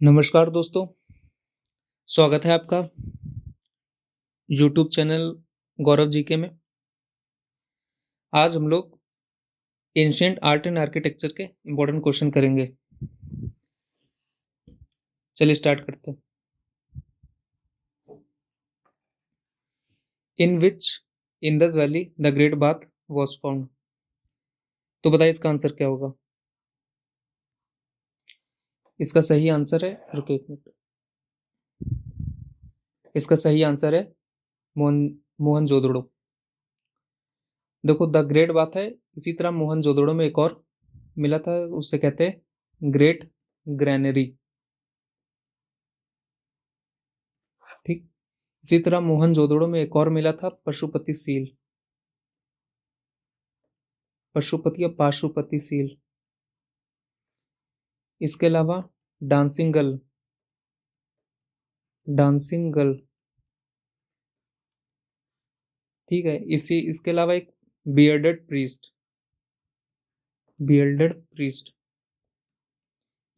नमस्कार दोस्तों, स्वागत है आपका यूट्यूब चैनल गौरव जीके में। आज हम लोग एंशिएंट आर्ट एंड आर्किटेक्चर के इम्पोर्टेंट क्वेश्चन करेंगे। चलिए स्टार्ट करते हैं। In which Indus valley the great bath was found. तो बताइए इसका आंसर क्या होगा। इसका सही आंसर है, रुकिए एक मिनट, इसका सही आंसर है मोहनजोदड़ो। देखो, द ग्रेट बात है, इसी तरह मोहनजोदड़ो में एक और मिला था, उससे कहते हैं ग्रेट ग्रैनरी। ठीक, इसी तरह मोहनजोदड़ो में एक और मिला था पशुपति सील, पशुपति या पाशुपति सील। इसके अलावा डांसिंग गर्ल, डांसिंग गर्ल, ठीक है। इसके अलावा एक बियर्डेड प्रीस्ट, बियर्डेड प्रीस्ट,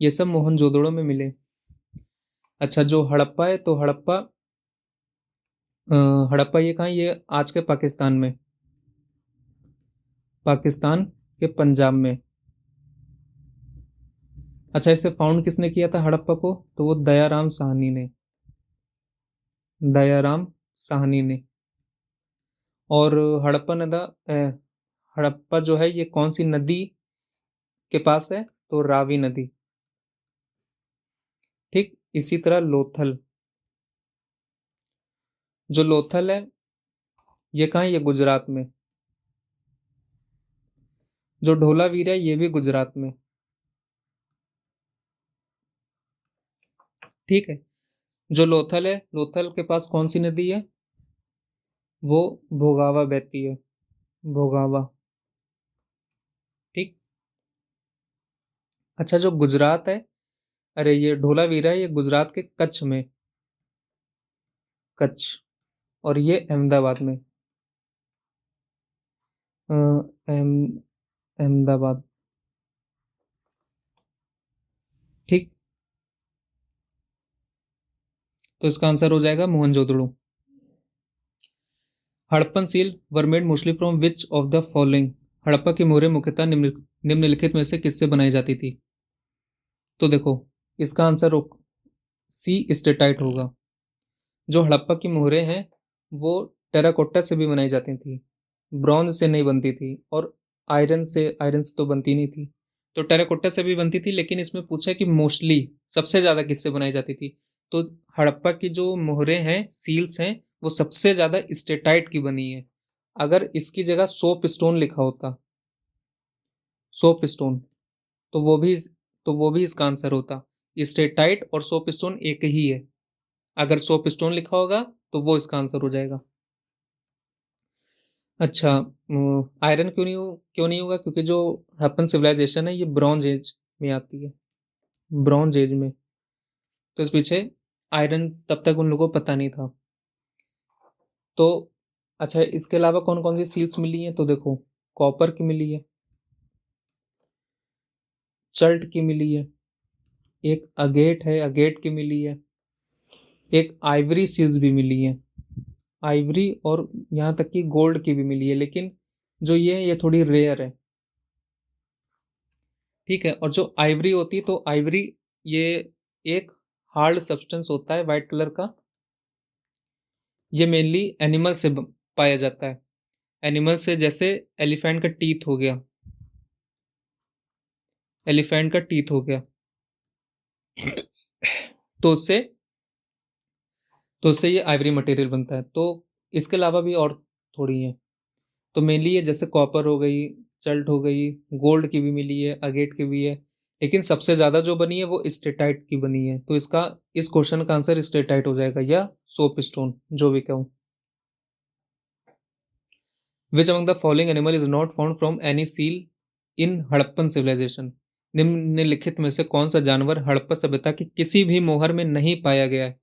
ये सब मोहनजोदड़ो में मिले। अच्छा, जो हड़प्पा है, तो हड़प्पा हड़प्पा ये कहाँ, ये आज के पाकिस्तान में, पाकिस्तान के पंजाब में। अच्छा, इसे फाउंड किसने किया था हड़प्पा को, तो वो दयाराम साहनी ने, दयाराम साहनी ने। और हड़प्पा जो है ये कौन सी नदी के पास है, तो रावी नदी। ठीक, इसी तरह लोथल, जो लोथल है ये कहाँ है, ये गुजरात में। जो ढोलावीरा है ये भी गुजरात में। ठीक है, जो लोथल है, लोथल के पास कौन सी नदी है, वो भोगावा बहती है, भोगावा। ठीक, अच्छा, जो गुजरात है, अरे ये ढोलावीरा है, ये गुजरात के कच्छ में, कच्छ, और ये अहमदाबाद में, अहमदाबाद। ठीक, तो इसका आंसर हो जाएगा Mohenjodaro. Harappan seal were made mostly from which of the following. Harappa की मोहरें मुख्यतः निम्नलिखित में से किससे बनाई जाती थी। तो देखो, इसका आंसर सी स्टेटाइट होगा। जो हड़प्पा की मोहरें हैं वो टेराकोटा से भी बनाई जाती थी, ब्रॉन्ज से नहीं बनती थी, और आयरन से तो बनती नहीं थी। तो टेराकोटा से भी बनती थी, लेकिन इसमें पूछा कि मोस्टली सबसे ज्यादा किससे बनाई जाती थी। तो हड़प्पा की जो मोहरें हैं, सील्स हैं, वो सबसे ज्यादा स्टेटाइट की बनी है। अगर इसकी जगह सोप स्टोन लिखा होता, सोप स्टोन, तो वो भी इसका आंसर होता। स्टेटाइट और सोप स्टोन एक ही है। अगर सोप स्टोन लिखा होगा तो वो इसका आंसर हो जाएगा। अच्छा, आयरन क्यों नहीं होगा, क्योंकि जो हड़प्पन सिविलाइजेशन है ये ब्रॉन्ज एज में आती है, ब्रॉन्ज एज में। तो इस पीछे आयरन तब तक उन लोगों को पता नहीं था। तो अच्छा, इसके अलावा कौन कौन सी सील्स मिली हैं, तो देखो, कॉपर की मिली है, चल्ट की मिली है, एक अगेट है, अगेट की मिली है, एक आइवरी सील्स भी मिली है, आइवरी, और यहाँ तक कि गोल्ड की भी मिली है, लेकिन जो ये थोड़ी रेयर है। ठीक है, और जो आइवरी होती है, तो आइवरी ये एक हार्ड सब्सटेंस होता है व्हाइट कलर का। ये मेनली एनिमल से पाया जाता है, एनिमल से, जैसे एलिफेंट का टीथ हो गया, एलिफेंट का टीथ हो गया, तो उससे ये आइवरी मटेरियल बनता है। तो इसके अलावा भी और थोड़ी है, तो मेनली ये जैसे कॉपर हो गई, चल्ट हो गई, गोल्ड की भी मिली है, अगेट की भी है, लेकिन सबसे ज्यादा जो बनी है वो स्टेटाइट की बनी है। तो इसका, इस क्वेश्चन का आंसर स्टेटाइट हो जाएगा, या सोप स्टोन, जो भी कहूं। Which among the following animal is not found from any seal in Harappan civilisation. निम्नलिखित में से कौन सा जानवर हड़प्पा सभ्यता की किसी भी मोहर में नहीं पाया गया है।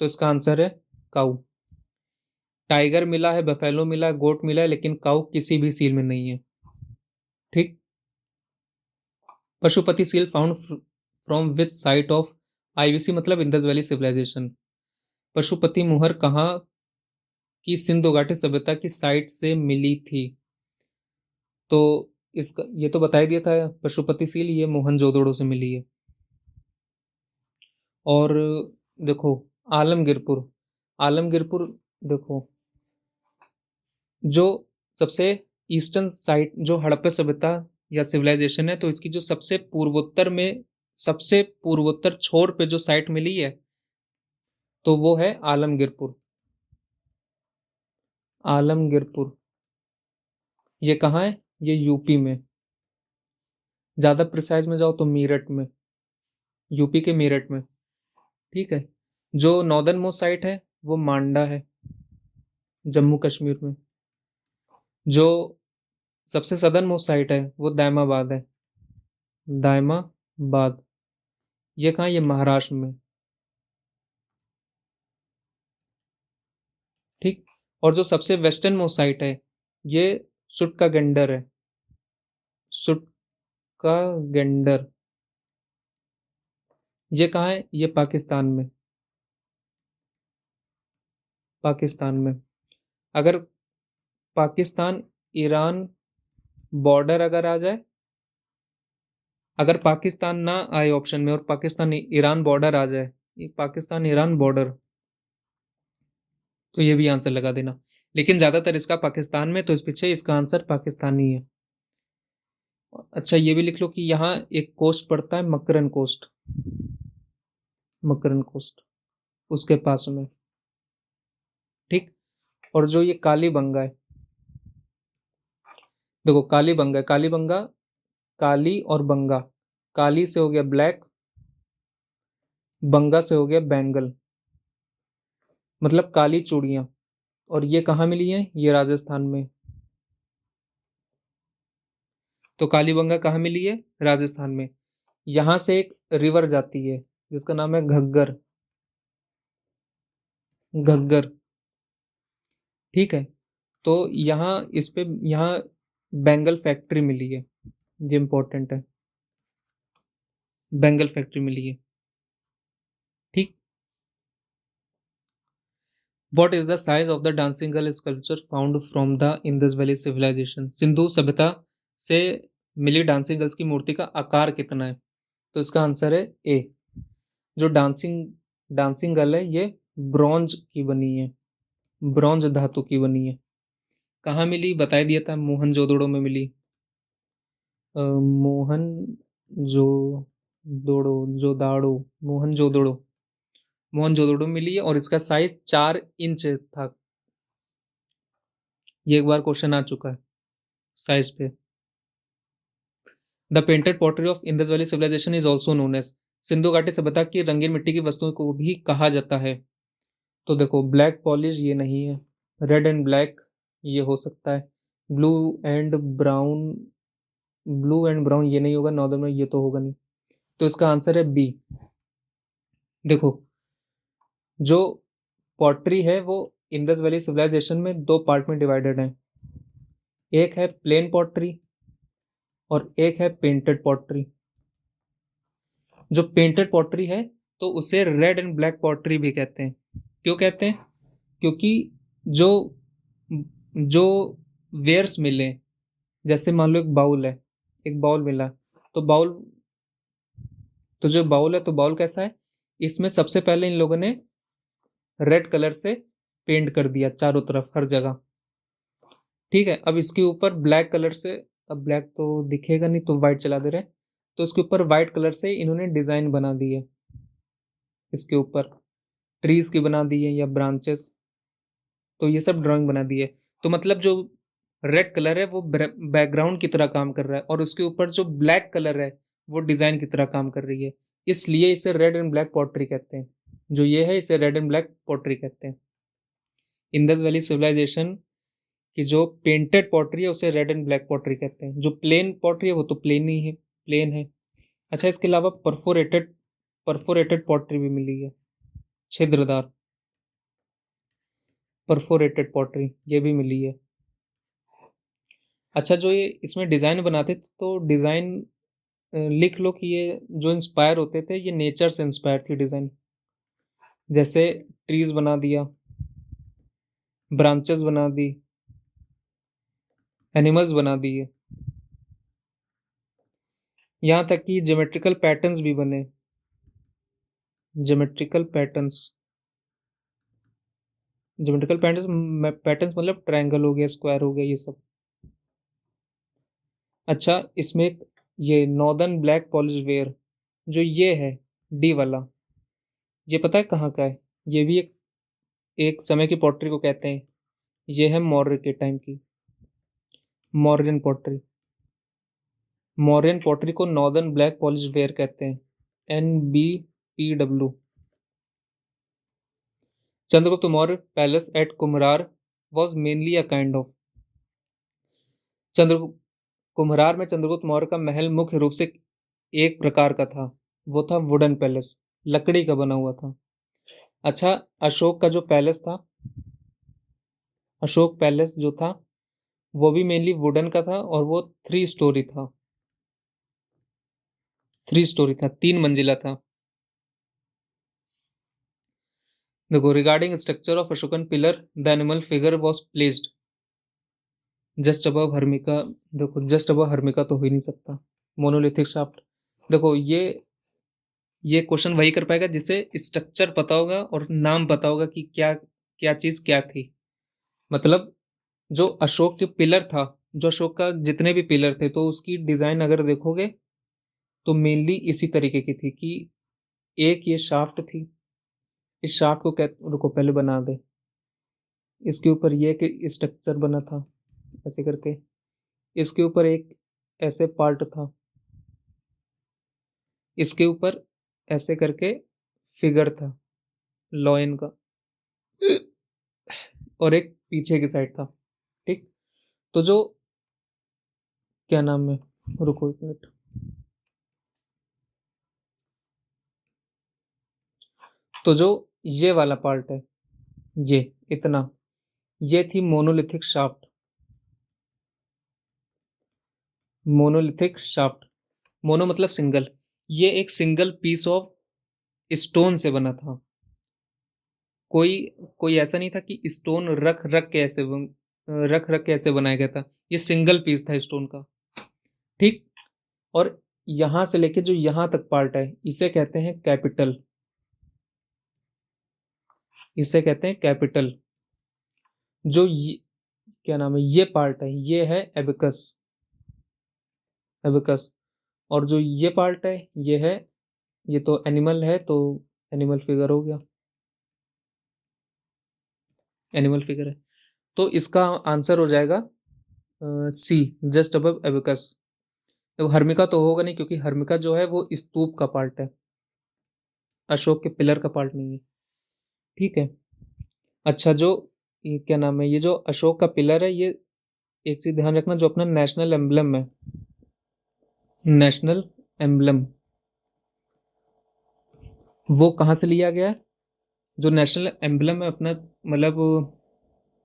तो इसका आंसर है काऊ। टाइगर मिला है, बफेलो मिला है, गोट मिला है, लेकिन काऊ किसी भी सील में नहीं है। ठीक, Pashupati seal found from which site of IVC मतलब इंदस वैली सिविलाइजेशन। पशुपति मुहर कहाँ की सिंधु घाटी सभ्यता की साइट से मिली थी? तो इसका ये तो बता ही दिया था, पशुपति सील ये मोहनजोदड़ो से मिली है। और देखो आलमगीरपुर, आलमगीरपुर देखो जो सबसे ईस्टर्न साइट जो हड़प्पा सभ्यता या सिविलाइजेशन है, तो इसकी जो सबसे पूर्वोत्तर में सबसे पूर्वोत्तर छोर पे जो साइट मिली है तो वो है आलमगीरपुर। आलमगीरपुर ये कहाँ है? ये यूपी में। ज्यादा प्रिसाइज में जाओ तो मेरठ में, यूपी के मेरठ में। ठीक है। जो नॉर्दर्न मोस्ट साइट है वो मांडा है, जम्मू कश्मीर में। जो सबसे सदर्न मोस्ट साइट है वो दायमाबाद है, दायमाबाद। ये कहाँ? ये महाराष्ट्र में। ठीक। और जो सबसे वेस्टर्न मोस्ट साइट है ये सुट का गेंडर है, सुट का गेंडर। ये कहाँ है? ये पाकिस्तान में, पाकिस्तान में। अगर पाकिस्तान ईरान बॉर्डर अगर आ जाए, अगर पाकिस्तान ना आए ऑप्शन में और पाकिस्तान ईरान बॉर्डर आ जाए, ये पाकिस्तान ईरान बॉर्डर, तो ये भी आंसर लगा देना। लेकिन ज्यादातर इसका पाकिस्तान में, तो इस पीछे इसका आंसर पाकिस्तानी है। अच्छा ये भी लिख लो कि यहाँ एक कोस्ट पड़ता है मकरन कोस्ट, मकरन कोस्ट उसके पास में। ठीक। और जो ये कालीबंगा है, देखो कालीबंगा, कालीबंगा, काली और बंगा, काली से हो गया ब्लैक, बंगा से हो गया बैंगल, मतलब काली चूड़ियां। और ये कहाँ मिली है? ये राजस्थान में। तो कालीबंगा कहाँ मिली है? राजस्थान में। यहां से एक रिवर जाती है जिसका नाम है घग्गर, घग्गर। ठीक है। तो यहाँ इस पे यहाँ बैंगल फैक्ट्री मिली है, ये इंपॉर्टेंट है, बैंगल फैक्ट्री मिली है। ठीक। What is the size of the dancing girl sculpture found from the Indus valley civilisation? सिंधु सभ्यता से मिली डांसिंग गर्ल्स की मूर्ति का आकार कितना है? तो इसका आंसर है ए। जो डांसिंग डांसिंग गर्ल है ये ब्रॉन्ज की बनी है, ब्रॉन्ज धातु की बनी है। कहाँ मिली? बता दिया था, मोहनजोदड़ो में मिली। मोहन जो दोड़ो, जो दाड़ो, मोहनजोदड़ो, मोहनजोदड़ो मिली है। और इसका साइज 4 इंच था। ये एक बार क्वेश्चन आ चुका है साइज पे। The painted pottery of Indus valley civilisation is also known as? सिंधु घाटी सभ्यता की रंगीन मिट्टी की वस्तुओं को भी कहा जाता है। तो देखो ब्लैक पॉलिश ये नहीं है, रेड एंड ब्लैक ये हो सकता है, blue and brown, blue and brown ये नहीं होगा, नॉर्दर्न में ये तो होगा नहीं। तो इसका आंसर है बी। देखो जो पॉटरी है वो इंडस वैली सिविलाइजेशन में 2 पार्ट में डिवाइडेड है। एक है प्लेन पॉटरी और एक है पेंटेड पॉटरी। जो पेंटेड पॉटरी है तो उसे रेड एंड ब्लैक पॉटरी भी कहते हैं। क्यों कहते हैं? क्योंकि जो जो वेयर्स मिले, जैसे मान लो एक बाउल है, एक बाउल मिला, तो बाउल, तो जो बाउल है तो बाउल कैसा है? इसमें सबसे पहले इन लोगों ने रेड कलर से पेंट कर दिया चारों तरफ हर जगह। ठीक है। अब इसके ऊपर ब्लैक कलर से, अब ब्लैक तो दिखेगा नहीं तो व्हाइट चला दे रहे हैं, तो इसके ऊपर व्हाइट कलर से इन्होंने डिजाइन बना दी है, इसके ऊपर ट्रीज की बना दी है या ब्रांचेस, तो ये सब ड्राइंग बना दी है। तो मतलब जो रेड कलर है वो बैकग्राउंड की तरह काम कर रहा है और उसके ऊपर जो ब्लैक कलर है वो डिजाइन की तरह काम कर रही है, इसलिए इसे रेड एंड ब्लैक पॉटरी कहते हैं। जो ये है इसे रेड एंड ब्लैक पॉटरी कहते हैं। इंडस वैली सिविलाइजेशन की जो पेंटेड पॉटरी है उसे रेड एंड ब्लैक पॉटरी कहते हैं। जो प्लेन पॉटरी है वो तो प्लेन ही है, प्लेन है। अच्छा इसके अलावा परफोरेटेड, परफोरेटेड पॉटरी भी मिली है, छिद्रदार, परफोरेटेड पॉटरी ये भी मिली है। अच्छा जो ये इसमें डिजाइन बनाते थे तो डिजाइन लिख लो कि ये जो इंस्पायर होते थे ये नेचर से इंस्पायर थी डिजाइन। जैसे ट्रीज बना दिया, ब्रांचेस बना दी, एनिमल्स बना दिए, यहाँ तक कि ज्योमेट्रिकल पैटर्न्स भी बने। ज्योमेट्रिकल पैटर्न्स, ज्योमेट्रिकल पैटर्न्स मतलब ट्रायंगल हो गया, स्क्वायर हो गया, ये सब। अच्छा, इसमें ये नॉर्दर्न ब्लैक पॉलिश वेयर जो ये है डी वाला, ये पता है कहाँ का है? ये भी एक समय की पॉटरी को कहते हैं। ये है मौर्य के टाइम की, मौर्यन पॉटरी। मौर्यन पॉटरी को नॉर्दर्न ब्लैक पॉलिश वेयर कहते हैं, NBPW। Chandragupta Maurya palace at Kumhrar was mainly a kind of. Chandragupta Kumhrar में चंद्रगुप्त मौर्य का महल मुख्य रूप से एक प्रकार का था, वो था वुडन पैलेस, लकड़ी का बना हुआ था। अच्छा, अशोक का जो पैलेस था, अशोक पैलेस जो था वो भी मेनली वुडन का था और वो 3 स्टोरी था। 3 स्टोरी था, 3 मंजिला था। देखो, regarding structure of Ashokan pillar the animal figure was placed just above harmika. देखो, जस्ट अबव हर्मिका तो हो ही नहीं सकता। मोनोलिथिक शाफ्ट, देखो ये क्वेश्चन वही कर पाएगा जिसे स्ट्रक्चर पता होगा और नाम पता होगा कि क्या क्या चीज क्या थी। मतलब जो अशोक के पिलर था, जो अशोक का जितने भी पिलर थे, तो उसकी डिजाइन अगर देखोगे तो मेनली इसी तरीके की थी कि एक ये शाफ्ट थी, इस शाफ्ट को रुको पहले बना दे, इसके ऊपर ये कि स्ट्रक्चर बना था ऐसे करके, इसके ऊपर एक ऐसे पार्ट था, इसके ऊपर ऐसे करके फिगर था लॉयन का, और एक पीछे की साइड था। ठीक, तो जो क्या नाम है, रुको 1 मिनट, तो जो ये वाला पार्ट है, ये इतना, ये थी monolithic shaft. Monolithic shaft, mono मतलब सिंगल, ये एक सिंगल पीस ऑफ स्टोन से बना था। कोई कोई ऐसा नहीं था कि स्टोन रख रख के ऐसे बनाया गया था, ये सिंगल पीस था स्टोन का। ठीक, और यहां से लेके जो यहां तक पार्ट है इसे कहते हैं कैपिटल, इसे कहते हैं कैपिटल। जो क्या नाम है, ये पार्ट है, ये है एबिकस, एबिकस। और जो ये पार्ट है ये है, ये तो एनिमल है, तो एनिमल फिगर हो गया, एनिमल फिगर है। तो इसका आंसर हो जाएगा सी, जस्ट अबव एबिकस। देखो, हर्मिका तो होगा नहीं क्योंकि हर्मिका जो है वो स्तूप का पार्ट है, अशोक के पिलर का पार्ट नहीं है। ठीक है। अच्छा, जो ये क्या नाम है, ये जो अशोक का पिलर है, ये एक चीज ध्यान रखना, जो अपना नेशनल एम्बलम है, नेशनल एम्बलम, वो कहाँ से लिया गया है? जो नेशनल एम्बलम है अपना, मतलब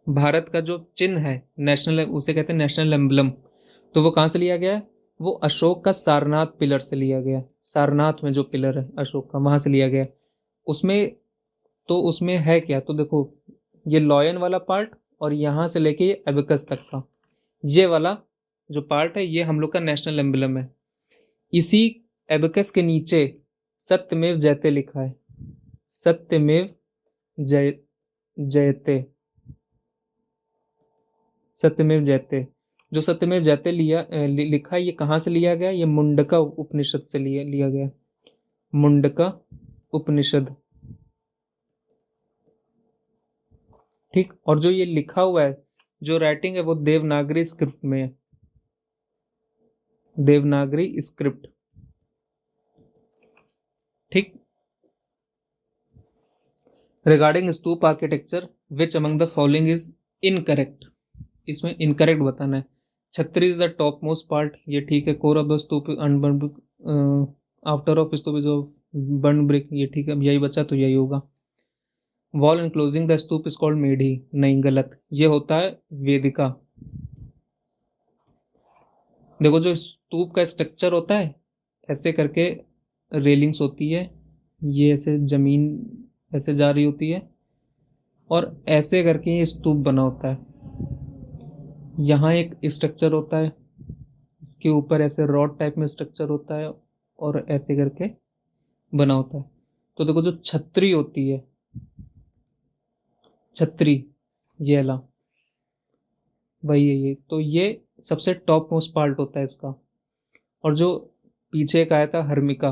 भारत का जो चिन्ह है नेशनल, उसे कहते हैं नेशनल एम्बलम। तो वो कहाँ से लिया गया है? वो अशोक का सारनाथ पिलर से लिया गया। सारनाथ में जो पिलर है अशोक का, वहां से लिया गया। उसमें तो उसमें है क्या, तो देखो, ये लॉयन वाला पार्ट और यहां से लेके ये एबिकस तक का ये वाला जो पार्ट है, ये हम लोग का नेशनल एम्बलम है। इसी एबिकस के नीचे सत्यमेव जयते लिखा है, सत्यमेव जय जयते, सत्यमेव जयते। जो सत्यमेव जयते लिखा है, ये कहाँ से लिया गया? ये मुंडका उपनिषद से लिया गया, मुंडका उपनिषद। ठीक, और जो ये लिखा हुआ है, जो राइटिंग है, वो देवनागरी स्क्रिप्ट में है, देवनागरी स्क्रिप्ट। ठीक, regarding stupa architecture which among the following is incorrect, इसमें इनकरेक्ट बताना है। Chhatri is the topmost part, ये ठीक है। Core of the stupa unburnt, after of stupa is of burn brick, ये ठीक है। यही बचा तो यही होगा। Wall enclosing the stupa is called medhi, नहीं, गलत, ये होता है वेदिका। देखो, जो स्तूप का स्ट्रक्चर होता है ऐसे करके रेलिंग्स होती है, ये ऐसे जमीन ऐसे जा रही होती है, और ऐसे करके ये स्तूप बना होता है। यहाँ एक स्ट्रक्चर होता है, इसके ऊपर ऐसे रॉड टाइप में स्ट्रक्चर होता है, और ऐसे करके बना होता है। तो देखो जो छतरी होती है, छतरी, ये वाला, वही है ये। तो ये सबसे टॉप मोस्ट पार्ट होता है इसका। और जो पीछे एक आया था हर्मिका,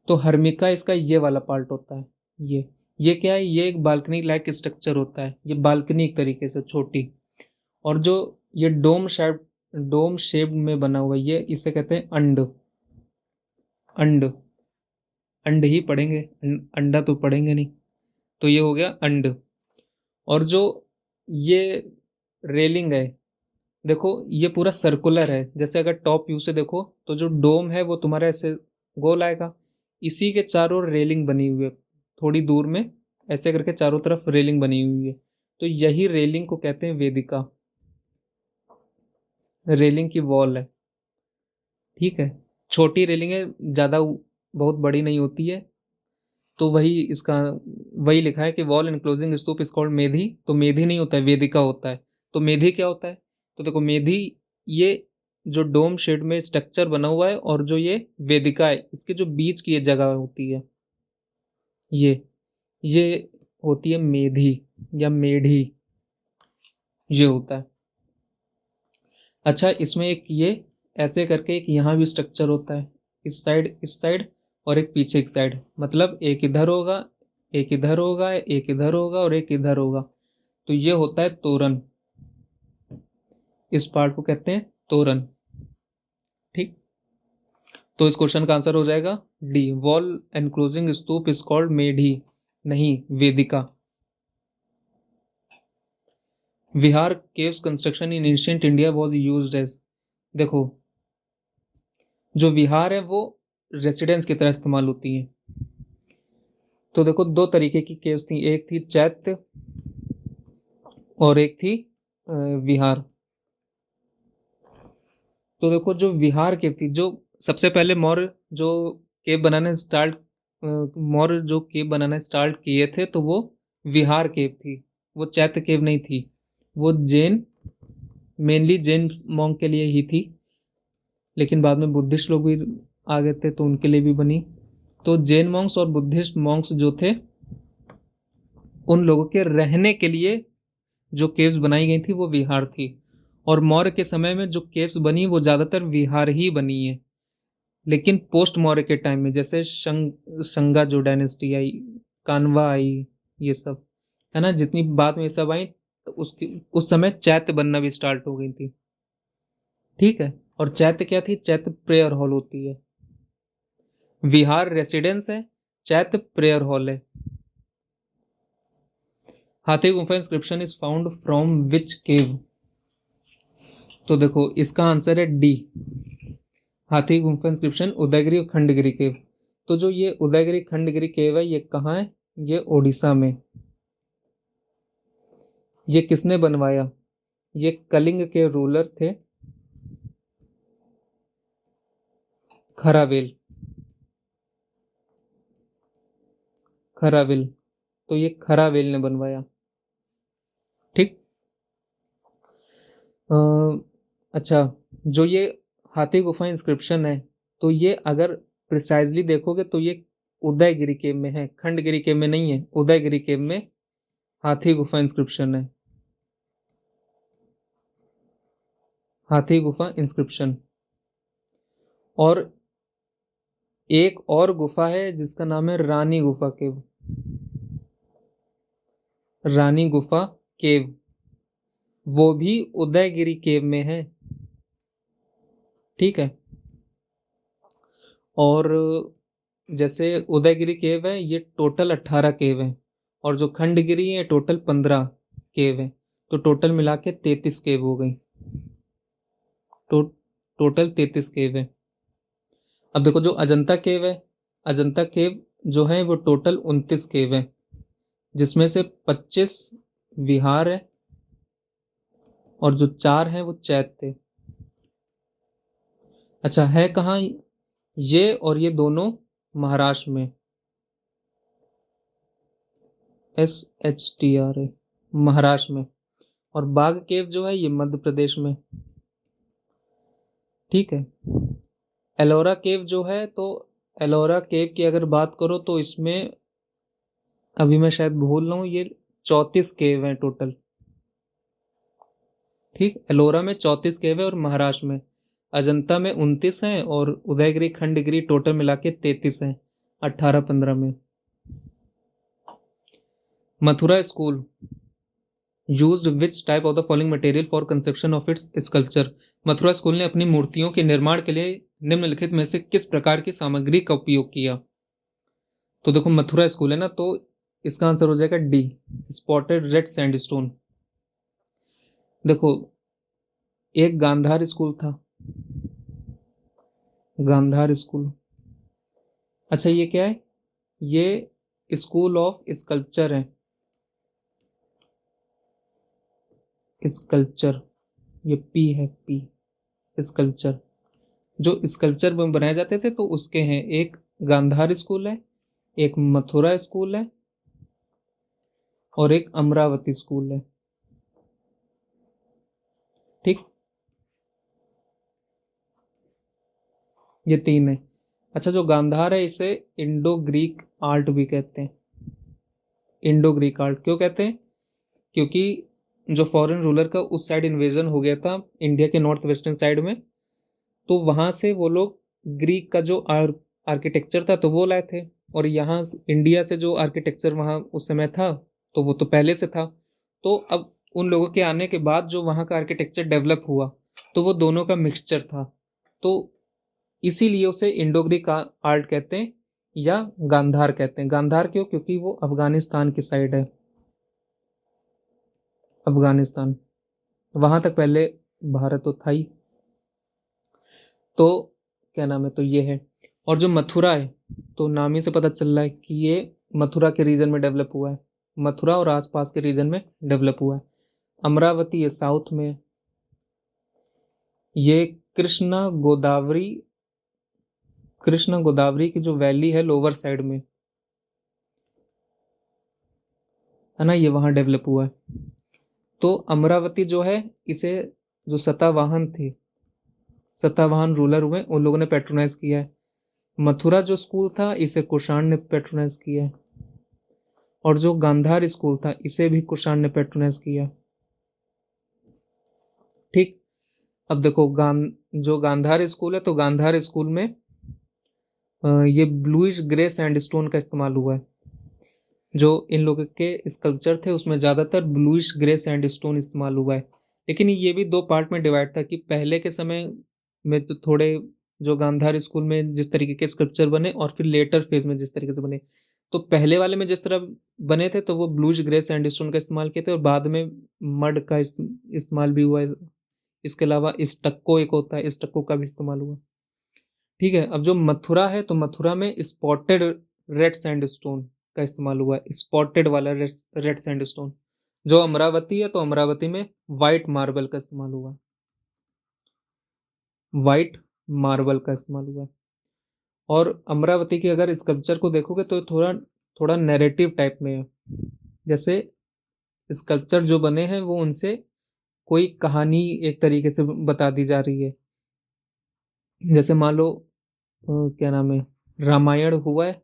तो हर्मिका इसका ये वाला पार्ट होता है। ये क्या है, ये एक बालकनी लाइक स्ट्रक्चर होता है, ये बालकनी एक तरीके से छोटी। और जो ये डोम शेप में बना हुआ है, ये इसे कहते हैं अंड। अंड, अंड ही पढ़ेंगे, अंडा तो पढ़ेंगे नहीं। तो ये हो गया अंड। और जो ये रेलिंग है, देखो ये पूरा सर्कुलर है। जैसे अगर टॉप व्यू से देखो तो जो डोम है वो तुम्हारा ऐसे गोल आएगा, इसी के चारों ओर रेलिंग बनी हुई है, थोड़ी दूर में ऐसे करके चारों तरफ रेलिंग बनी हुई है। तो यही रेलिंग को कहते हैं वेदिका, रेलिंग की वॉल है। ठीक है, छोटी रेलिंग है, ज्यादा बहुत बड़ी नहीं होती है। तो वही इसका वही लिखा है कि wall enclosing stupa is called medhi. तो मेधी नहीं होता है, वेदिका होता है। तो मेधी क्या होता है, तो देखो मेधी, ये जो डोम शेड में स्ट्रक्चर बना हुआ है, और जो ये वेदिका है, इसके जो बीच की ये जगह होती है, ये होती है मेधी या मेढ़ी, ये होता है। अच्छा, इसमें एक ये ऐसे करके एक यहाँ भी स्ट्रक्चर होता है, इस साइड, और एक पीछे एक साइड। मतलब एक इधर होगा, एक इधर होगा, एक इधर होगा, और एक इधर होगा। तो ये होता है तोरण, इस पार्ट को कहते हैं तोरण। ठीक, तो इस क्वेश्चन का आंसर हो जाएगा D, wall enclosing stupa is called medhi, नहीं vedika. Vihara caves construction in ancient India was used as, देखो जो विहार है वो रेसिडेंस की तरह इस्तेमाल होती है। तो देखो दो तरीके की केव्स थी, एक थी चैत्य और एक थी विहार। तो देखो जो विहार केव थी, जो सबसे पहले मौर्य जो केव बनाना स्टार्ट किए थे, तो वो विहार केव थी, वो चैत्य केव नहीं थी। वो मेनली जैन मॉन्क के लिए ही थी, लेकिन बाद में बुद्धिस्ट लोग भी आ गए थे तो उनके लिए भी बनी। तो जैन मॉन्क्स और बुद्धिस्ट मॉन्क्स जो थे, उन लोगों के रहने के लिए जो केव्स बनाई गई थी वो विहार थी। और मौर्य के समय में जो केव्स बनी वो ज्यादातर विहार ही बनी है। लेकिन पोस्ट मौर्य के टाइम में, जैसे संगा जो डायनेस्टी आई, कान्वा आई, ये सब है ना, जितनी बाद में ये सब आई, तो उस समय चैत्य बनना भी स्टार्ट हो गई थी। ठीक है, और चैत्य क्या थी, चैत्य प्रेयर हॉल होती है। विहार रेसिडेंस है, चैत्य प्रेयर हॉल है। Hathi Gufa inscription is found from which cave, तो देखो इसका आंसर है डी, हाथी गुफा इंस्क्रिप्शन उदयगिरी और खंडगिरी केव। तो जो ये उदयगिरी खंडगिरी केव है, ये कहाँ है, ये ओडिशा में। ये किसने बनवाया, ये कलिंग के रूलर थे खरावेल, खरावेल। तो ये खरावेल ने बनवाया। ठीक, अच्छा, जो ये हाथी गुफा इंस्क्रिप्शन है, तो ये अगर प्रिसाइजली देखोगे तो ये उदयगिरी केव में है, खंडगिरी केव में नहीं है, उदयगिरी केव में हाथी गुफा इंस्क्रिप्शन है, हाथी गुफा इंस्क्रिप्शन। और एक और गुफा है जिसका नाम है रानी गुफा केव, रानी गुफा केव, वो भी उदयगिरी केव में है। ठीक है, और जैसे उदयगिरी केव है, ये टोटल 18 केव है, और जो खंडगिरी है टोटल 15 केव है। तो टोटल मिला के 33 केव हो गई, टोटल 33 केव है। अब देखो जो अजंता केव है, अजंता केव जो है वो टोटल 29 केव है, जिसमें से 25 विहार है, और जो 4 है वो चैत्य। अच्छा, है कहाँ ये, और ये दोनों महाराष्ट्र में, SHTRA, महाराष्ट्र में। और बाघ केव जो है ये मध्य प्रदेश में। ठीक है। एलोरा केव जो है, तो एलोरा केव की अगर बात करो तो इसमें, अभी मैं शायद भूल रहा हूँ, ये 34 केव हैं टोटल। ठीक, एलोरा में 34 केव है, और महाराष्ट्र में अजंता में 29 हैं, और उदयगिरी खंडगिरी टोटल मिला के 33 हैं 18-15 में। Mathura school used which type of the following material for construction of its sculpture. Mathura school ने अपनी मूर्तियों के निर्माण के लिए निम्नलिखित में से किस प्रकार की सामग्री का उपयोग किया? तो देखो, मथुरा स्कूल है ना, तो इसका आंसर हो जाएगा डी, स्पॉटेड रेड सैंडस्टोन। देखो, एक गांधार स्कूल था, गांधार स्कूल। अच्छा, ये क्या है? ये स्कूल ऑफ स्कल्पचर है, स्कल्पचर, ये पी है, पी, स्कल्पचर। जो स्कल्पचर बनाए जाते थे तो उसके हैं, एक गांधार स्कूल है, एक मथुरा स्कूल है, और एक अमरावती स्कूल है। ठीक, ये 3 है। अच्छा, जो गांधार है इसे इंडो ग्रीक आर्ट भी कहते हैं। इंडो ग्रीक आर्ट क्यों कहते हैं? क्योंकि जो फॉरेन रूलर का उस साइड इन्वेजन हो गया था इंडिया के नॉर्थ वेस्टर्न साइड में, तो वहां से वो लोग ग्रीक का जो आर्किटेक्चर था तो वो लाए थे, और यहाँ इंडिया से जो आर्किटेक्चर वहाँ उस समय था तो वो तो पहले से था। तो अब उन लोगों के आने के बाद जो वहाँ का आर्किटेक्चर डेवलप हुआ, तो वो दोनों का मिक्सचर था, तो इसीलिए उसे इंडो ग्रीक आर्ट कहते हैं, या गांधार कहते हैं। गांधार क्यों? क्योंकि वो अफगानिस्तान की साइड है, अफगानिस्तान, वहां तक पहले भारत तो था ही। तो क्या नाम है, तो ये है। और जो मथुरा है, तो नाम ही से पता चल रहा है कि ये मथुरा के रीजन में डेवलप हुआ है, मथुरा और आसपास के रीजन में डेवलप हुआ है। अमरावती ये साउथ में है। ये कृष्णा गोदावरी, कृष्णा गोदावरी की जो वैली है लोअर साइड में है ना, ये वहां डेवलप हुआ है। तो अमरावती जो है, इसे जो सतावाहन थे, सतावाहन रूलर हुए, उन लोगों ने पेट्रोनाइज किया है। मथुरा जो स्कूल था इसे कुषाण ने पेट्रोनाइज किया है, और जो गांधार स्कूल था इसे भी कुषाण ने पेट्रोनाइज किया। ठीक, अब देखो जो गांधार स्कूल है, तो गांधार स्कूल में ये ब्लूइश ग्रे सैंडस्टोन का इस्तेमाल हुआ है। जो इन लोगों के स्कल्पचर थे उसमें ज्यादातर ब्लूइश ग्रे सैंडस्टोन इस्तेमाल हुआ है। लेकिन ये भी 2 पार्ट में डिवाइड था, कि पहले के समय में तो थोड़े जो गांधार स्कूल में जिस तरीके के स्कल्पचर बने, और फिर लेटर फेज में जिस तरीके से बने। तो पहले वाले में जिस तरह बने थे तो वो ब्लूइश ग्रे सैंडस्टोन का इस्तेमाल किए थे, और बाद में मड का इस्तेमाल भी हुआ है। इसके अलावा स्टक्को एक होता है, स्टक्को का भी इस्तेमाल हुआ। ठीक है, अब जो मथुरा है, तो मथुरा में स्पॉटेड रेड सैंडस्टोन का इस्तेमाल हुआ है, स्पॉटेड वाला रेड सैंडस्टोन। जो अमरावती है, तो अमरावती में व्हाइट मार्बल का इस्तेमाल हुआ है, व्हाइट मार्बल का इस्तेमाल हुआ है। और अमरावती की अगर स्कल्पचर को देखोगे तो थोड़ा थोड़ा नैरेटिव टाइप में है। जैसे स्कल्पचर जो बने हैं वो उनसे कोई कहानी एक तरीके से बता दी जा रही है। जैसे मान लो क्या नाम है, रामायण हुआ है,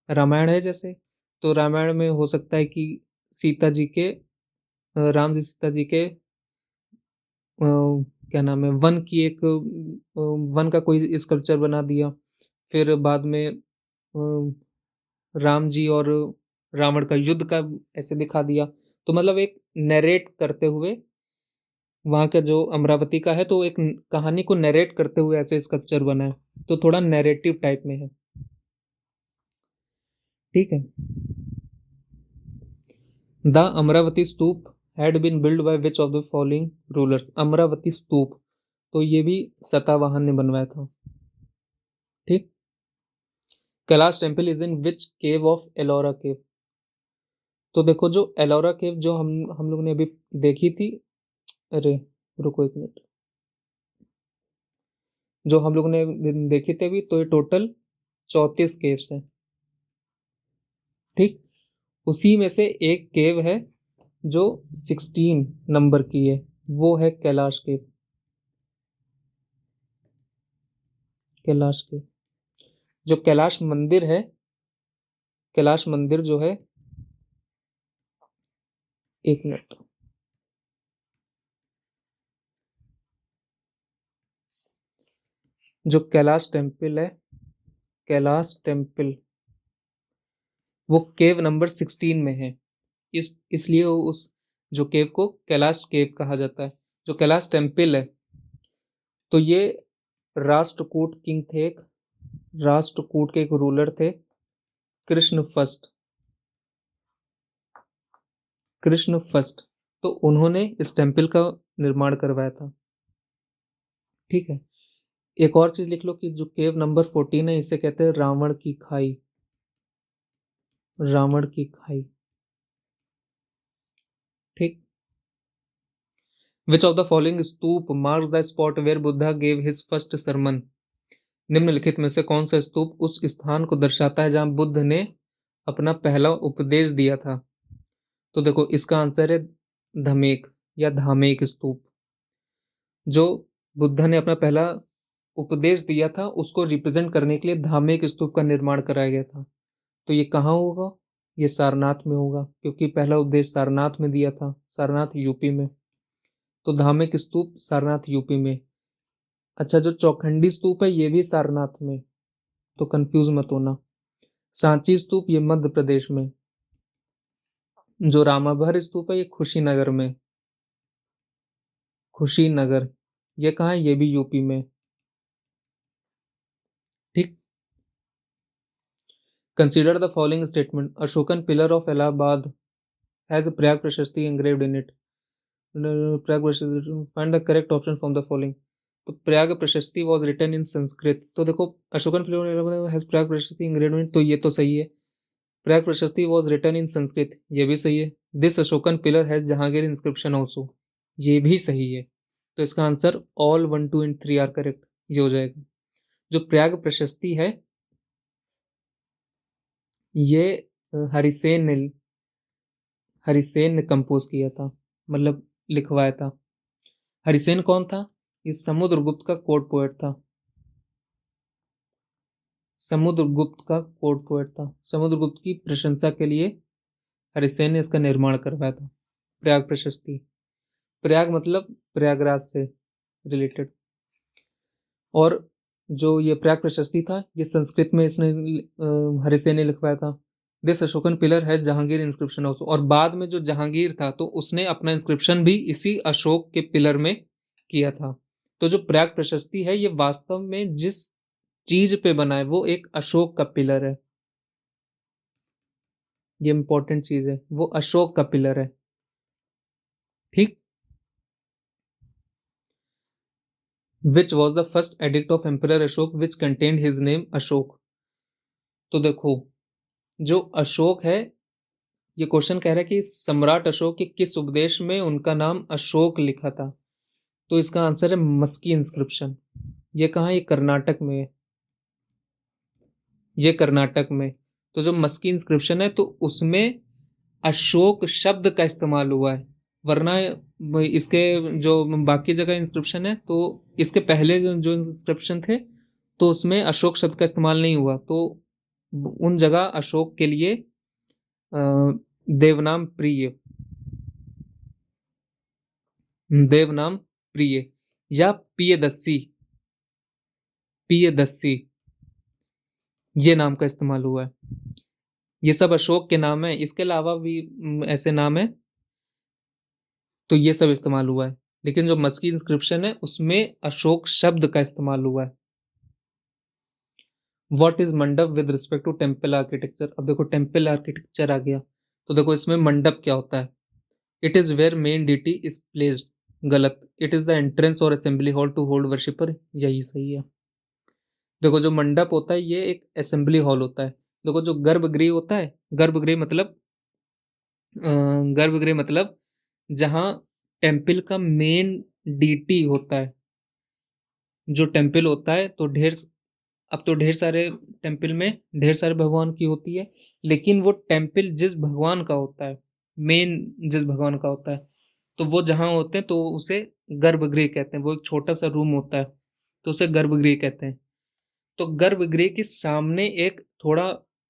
रामायण है जैसे, तो रामायण में हो सकता है कि सीता जी के राम जी सीता जी के क्या नाम है, वन की एक वन का कोई स्कल्पचर बना दिया। फिर बाद में राम जी और रावण का युद्ध का ऐसे दिखा दिया। तो मतलब एक नरेट करते हुए, वहां का जो अमरावती का है, तो एक कहानी को नरेट करते हुए ऐसे स्कल्पचर बना है, तो थोड़ा नैरेटिव टाइप में है। ठीक है। The Amaravati stupa had been build by which of the following rulers. Amaravati stupa, तो ये भी सतावाहन ने बनवाया था। ठीक। Kailash temple is in which cave of Ellora cave. तो देखो, जो एलोरा केव जो हम लोग ने अभी देखी थी, अरे रुको एक मिनट, जो हम लोग ने देखी थे अभी, तो ये टोटल 34 केव्स हैं। ठीक, उसी में से एक केव है जो 16 नंबर की है, वो है कैलाश केव। कैलाश केव, जो कैलाश मंदिर है, कैलाश मंदिर जो है, एक मिनट, जो कैलाश टेम्पल है, कैलाश टेम्पल, वो केव नंबर 16 में है। इसलिए उस जो केव को कैलाश केव कहा जाता है। जो कैलाश टेम्पल है, तो ये राष्ट्रकूट किंग थे, एक राष्ट्रकूट के एक रूलर थे, कृष्ण फर्स्ट, कृष्ण फर्स्ट। तो उन्होंने इस टेम्पल का निर्माण करवाया था। ठीक है, एक और चीज लिख लो कि जो केव नंबर 14 है, इसे कहते हैं रावण की खाई, रावण की खाई। ठीक, which of the following stupa marks the spot where Buddha gave his first sermon. निम्नलिखित में से कौन सा स्तूप उस स्थान को दर्शाता है जहां बुद्ध ने अपना पहला उपदेश दिया था। तो देखो, इसका आंसर है धमेक या धामेक स्तूप। जो बुद्ध ने अपना पहला उपदेश दिया था, उसको रिप्रेजेंट करने के लिए धामेक स्तूप का निर्माण कराया गया था। तो ये कहाँ होगा? ये सारनाथ में होगा, क्योंकि पहला उपदेश सारनाथ में दिया था, सारनाथ यूपी में। तो धामेक स्तूप सारनाथ यूपी में। अच्छा, जो चौखंडी स्तूप है ये भी सारनाथ में, तो कंफ्यूज मत होना। सांची स्तूप ये मध्य प्रदेश में। जो रामाभर स्तूप है ये खुशीनगर में, खुशीनगर। ये कहाँ है? ये भी यूपी में। ठीक, consider the following statement, Ashokan pillar of Allahabad has Prayag प्रशस्ति engraved in it. प्रयाग प्रशस्ति, find the correct option from the following. तो प्रयाग प्रशस्ति वॉज रिटन इन संस्कृत। तो देखो, अशोकन पिलर हैज प्रयाग प्रशस्ति engraved in it, तो ये तो सही है। प्रयाग प्रशस्ति वॉज रिटन इन संस्कृत, ये भी सही है। This Ashokan pillar has Jahangir inscription also, ये भी सही है। तो इसका answer all 1, 2 and 3 are correct, ये हो जाएगा। जो प्रयाग प्रशस्ति है, ये हरिसेन ने हरिसेन ने कंपोज किया था, मतलब लिखवाया था। हरिसेन कौन था? ये समुद्रगुप्त का कोर्ट पोएट था, समुद्रगुप्त का कोर्ट पोएट था। समुद्रगुप्त की प्रशंसा के लिए हरिसेन ने इसका निर्माण करवाया था, प्रयाग प्रशस्ति। प्रयाग मतलब प्रयागराज से रिलेटेड। और जो ये प्रयाग प्रशस्ति था, ये संस्कृत में इसने हरिसेन ने लिखवाया था। दिस अशोकन पिलर है जहांगीर इंस्क्रिप्शन ऑल्सो। और बाद में जो जहांगीर था, तो उसने अपना इंस्क्रिप्शन भी इसी अशोक के पिलर में किया था। तो जो प्रयाग प्रशस्ति है, ये वास्तव में जिस चीज पे बना है, वो एक अशोक का पिलर है। ये इंपॉर्टेंट चीज है, वो अशोक का पिलर है। ठीक, which was the first edict of emperor Ashok which contained his name Ashok. तो देखो, जो अशोक है, ये क्वेश्चन कह रहा है कि सम्राट अशोक के किस उपदेश में उनका नाम अशोक लिखा था। तो इसका आंसर है मस्की इंस्क्रिप्शन। ये कहाँ है? ये कर्नाटक में है, ये कर्नाटक में। तो जो मस्की इंस्क्रिप्शन है, तो उसमें अशोक शब्द का इस्तेमाल हुआ है। वरना इसके जो बाकी जगह इंस्क्रिप्शन है, तो इसके पहले जो इंस्क्रिप्शन थे, तो उसमें अशोक शब्द का इस्तेमाल नहीं हुआ। तो उन जगह अशोक के लिए देवनाम प्रिय, देवनाम प्रिय या पियदस्सी, पियदस्सी, ये नाम का इस्तेमाल हुआ है। ये सब अशोक के नाम है, इसके अलावा भी ऐसे नाम है, तो ये सब इस्तेमाल हुआ है। लेकिन जो मस्की इंस्क्रिप्शन है, उसमें अशोक शब्द का इस्तेमाल हुआ है। What is mandap with respect to temple architecture. अब देखो, टेम्पल आर्किटेक्चर आ गया, तो देखो इसमें मंडप क्या होता है। It is where main deity is placed, गलत। इट इज द एंट्रेंस और assembly hall to hold worshipper, यही सही है। देखो, जो मंडप होता है, ये एक असेंबली हॉल होता है। देखो, जो गर्भगृह होता है, गर्भगृह मतलब गर्भगृह मतलब जहां टेम्पल का मेन डीटी होता है, जो टेम्पल होता है तो अब तो ढेर सारे टेम्पल में ढेर सारे भगवान की होती है, लेकिन वो टेम्पल जिस भगवान का होता है, मेन जिस भगवान का होता है, तो वो जहाँ होते हैं तो उसे गर्भगृह कहते हैं। वो एक छोटा सा रूम होता है तो उसे गर्भगृह कहते हैं। तो गर्भगृह के सामने एक थोड़ा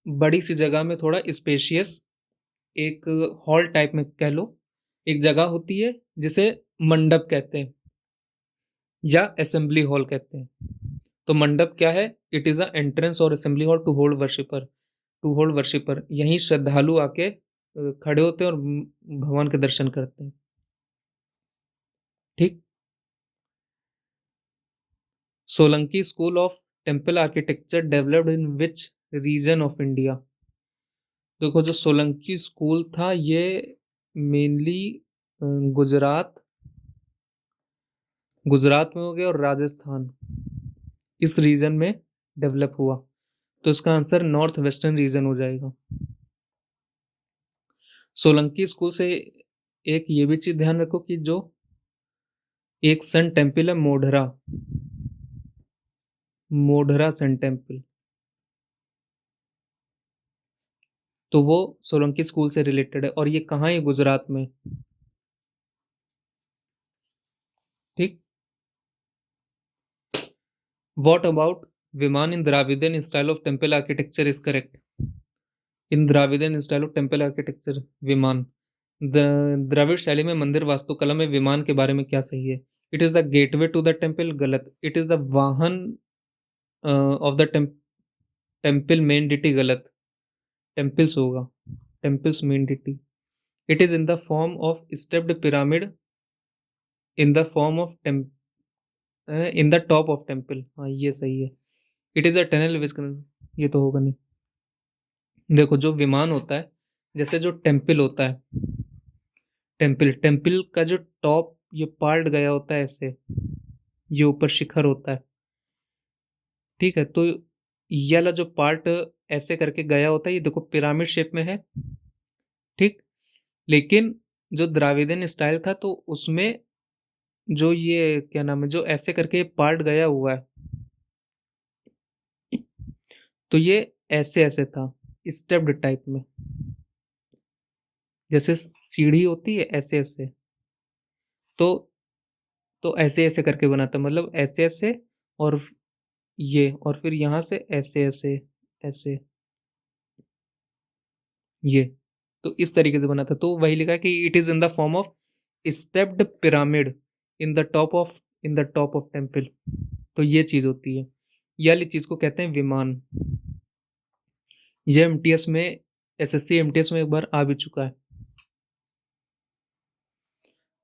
बड़ी सी जगह में थोड़ा स्पेशियस एक हॉल टाइप में कह लो, एक जगह होती है जिसे मंडप कहते हैं या असेंबली हॉल कहते हैं। तो मंडप क्या है? इट इज अ एंट्रेंस और assembly hall to hold worshipper. यहीं श्रद्धालु आके खड़े होते हैं और भगवान के दर्शन करते हैं। ठीक। Solanki school of temple architecture developed in which region of India? देखो, जो सोलंकी स्कूल था ये मेनली गुजरात में हो गया और राजस्थान, इस रीजन में डेवलप हुआ। तो इसका आंसर नॉर्थ वेस्टर्न रीजन हो जाएगा। सोलंकी स्कूल से एक ये भी चीज ध्यान रखो कि जो एक सन टेम्पल है मोढरा सन टेम्पल, तो वो सोलंकी स्कूल से रिलेटेड है और ये कहाँ है? गुजरात में। ठीक। What about vimana in Dravidian style of temple architecture is correct? In Dravidian style of temple architecture, vimana, Dravida शैली में मंदिर वास्तुकला में विमान के बारे में क्या सही है? It is the gateway to the temple, गलत। It is the vahan of the temple main deity, गलत। टेम्पल्स होगा, temples main deity. It is in the form of stepped pyramid in the form of in the top of temple, हाँ ये सही है। It is a tunnel which, ये तो होगा नहीं। देखो, जो विमान होता है, जैसे जो टेम्पल होता है, टेम्पल का जो टॉप ये पार्ट गया होता है ऐसे, ये ऊपर शिखर होता है। ठीक है, तो ये वाला जो पार्ट ऐसे करके गया होता है, ये देखो पिरामिड शेप में है। ठीक। लेकिन जो द्राविडियन स्टाइल था तो उसमें जो ये क्या नाम है, जो ऐसे करके पार्ट गया हुआ है, तो ये ऐसे ऐसे था, स्टेप्ड टाइप में, जैसे सीढ़ी होती है ऐसे ऐसे। तो ऐसे ऐसे करके बना था, मतलब ऐसे ऐसे और ये, और फिर यहां से ऐसे ऐसे ऐसे, ये, तो इस तरीके से बना था। तो वही लिखा है कि it is in the form of stepped pyramid in the top of temple. तो ये चीज होती है, ये वाली चीज को कहते हैं विमान। ये एमटीएस में, एसएससी एमटीएस में एक बार आ भी चुका है।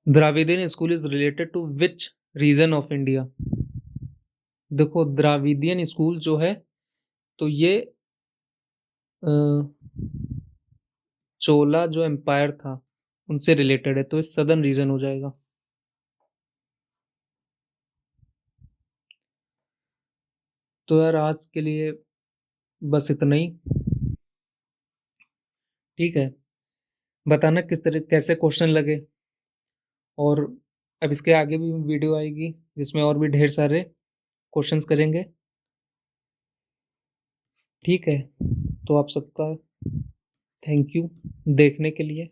Dravidian school is related to which region of India? देखो, द्राविडियन स्कूल जो है तो ये चोला जो एम्पायर था उनसे रिलेटेड है, तो ये सदर्न रीजन हो जाएगा। तो यार आज के लिए बस इतना ही। ठीक है, बताना किस तरह कैसे क्वेश्चन लगे, और अब इसके आगे भी वीडियो आएगी जिसमें और भी ढेर सारे क्वेश्चंस करेंगे। ठीक है, तो आप सबका थैंक यू देखने के लिए,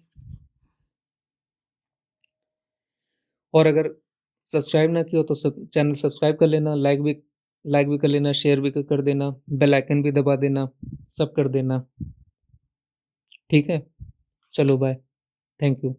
और अगर सब्सक्राइब ना किया हो तो चैनल सब्सक्राइब कर लेना, लाइक भी कर लेना, शेयर भी कर देना, बेल आइकन भी दबा देना, सब कर देना। ठीक है, चलो बाय, थैंक यू।